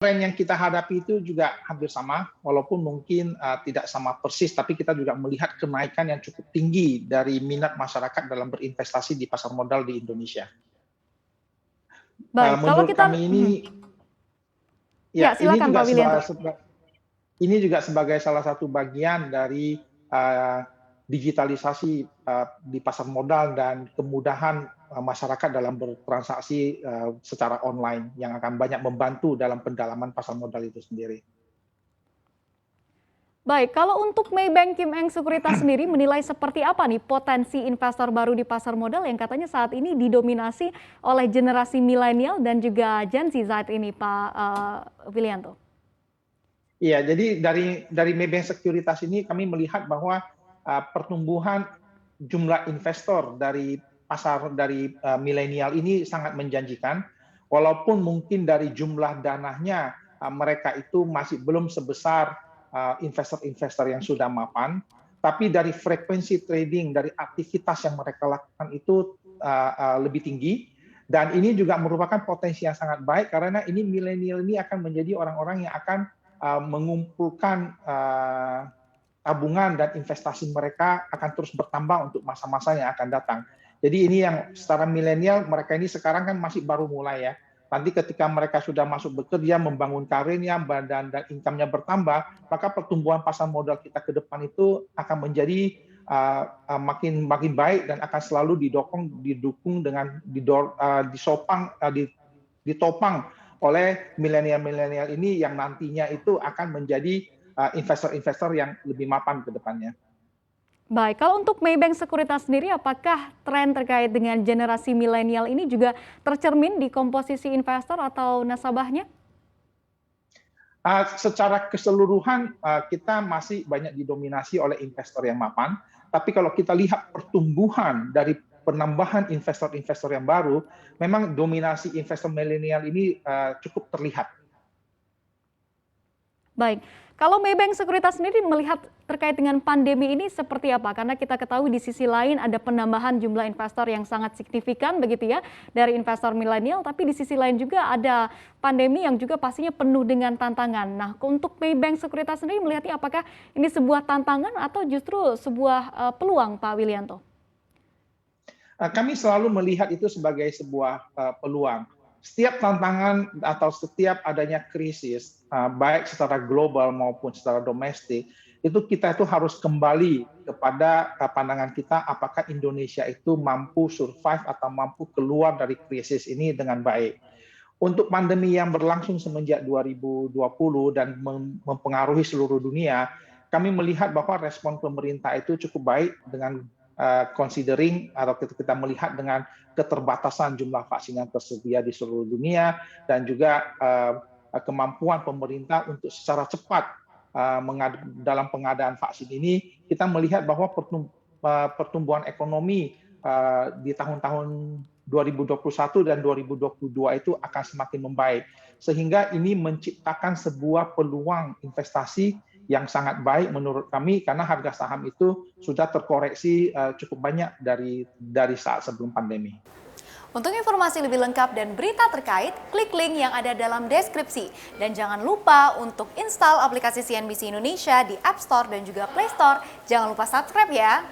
Tren yang kita hadapi itu juga hampir sama, walaupun mungkin tidak sama persis, tapi kita juga melihat kenaikan yang cukup tinggi dari minat masyarakat dalam berinvestasi di pasar modal di Indonesia. Baik, kalau Menurut kita kami ini, ya ya silakan Pak Wilianto. ini juga sebagai salah satu bagian dari digitalisasi di pasar modal dan kemudahan masyarakat dalam bertransaksi secara online yang akan banyak membantu dalam pendalaman pasar modal itu sendiri. Baik, kalau untuk Maybank Kim Eng Sekuritas sendiri menilai seperti apa nih potensi investor baru di pasar modal yang katanya saat ini didominasi oleh generasi milenial dan juga Gen Z saat ini, Pak Wilianto? Iya, jadi dari Maybank Sekuritas ini kami melihat bahwa pertumbuhan jumlah investor dari pasar dari milenial ini sangat menjanjikan, walaupun mungkin dari jumlah dananya mereka itu masih belum sebesar investor-investor yang sudah mapan, tapi dari frekuensi trading, dari aktivitas yang mereka lakukan itu lebih tinggi, dan ini juga merupakan potensi yang sangat baik karena ini milenial ini akan menjadi orang-orang yang akan mengumpulkan tabungan dan investasi mereka akan terus bertambah untuk masa-masa yang akan datang. Jadi ini yang secara milenial, mereka ini sekarang kan masih baru mulai ya. Nanti ketika mereka sudah masuk bekerja, membangun karirnya, dan income-nya bertambah, maka pertumbuhan pasar modal kita ke depan itu akan menjadi makin baik dan akan selalu didukung dengan ditopang oleh milenial-milenial ini yang nantinya itu akan menjadi investor-investor yang lebih mapan ke depannya. Baik, kalau untuk Maybank Sekuritas sendiri, apakah tren terkait dengan generasi milenial ini juga tercermin di komposisi investor atau nasabahnya? Secara keseluruhan kita masih banyak didominasi oleh investor yang mapan, tapi kalau kita lihat pertumbuhan dari penambahan investor-investor yang baru, memang dominasi investor milenial ini cukup terlihat. Baik, kalau Maybank Sekuritas sendiri melihat terkait dengan pandemi ini seperti apa? Karena kita ketahui di sisi lain ada penambahan jumlah investor yang sangat signifikan begitu ya dari investor milenial, tapi di sisi lain juga ada pandemi yang juga pastinya penuh dengan tantangan. Nah, untuk Maybank Sekuritas sendiri melihatnya apakah ini sebuah tantangan atau justru sebuah peluang, Pak Wilianto? Kami selalu melihat itu sebagai sebuah peluang. Setiap tantangan atau setiap adanya krisis, baik secara global maupun secara domestik, itu kita itu harus kembali kepada pandangan kita apakah Indonesia itu mampu survive atau mampu keluar dari krisis ini dengan baik. Untuk pandemi yang berlangsung semenjak 2020 dan mempengaruhi seluruh dunia, kami melihat bahwa respon pemerintah itu cukup baik dengan considering atau kita melihat dengan keterbatasan jumlah vaksin yang tersedia di seluruh dunia dan juga kemampuan pemerintah untuk secara cepat dalam pengadaan vaksin ini, kita melihat bahwa pertumbuhan ekonomi di tahun-tahun 2021 dan 2022 itu akan semakin membaik. Sehingga ini menciptakan sebuah peluang investasi yang sangat baik menurut kami karena harga saham itu sudah terkoreksi cukup banyak dari saat sebelum pandemi. Untuk informasi lebih lengkap dan berita terkait, klik link yang ada dalam deskripsi. Dan jangan lupa untuk install aplikasi CNBC Indonesia di App Store dan juga Play Store. Jangan lupa subscribe ya.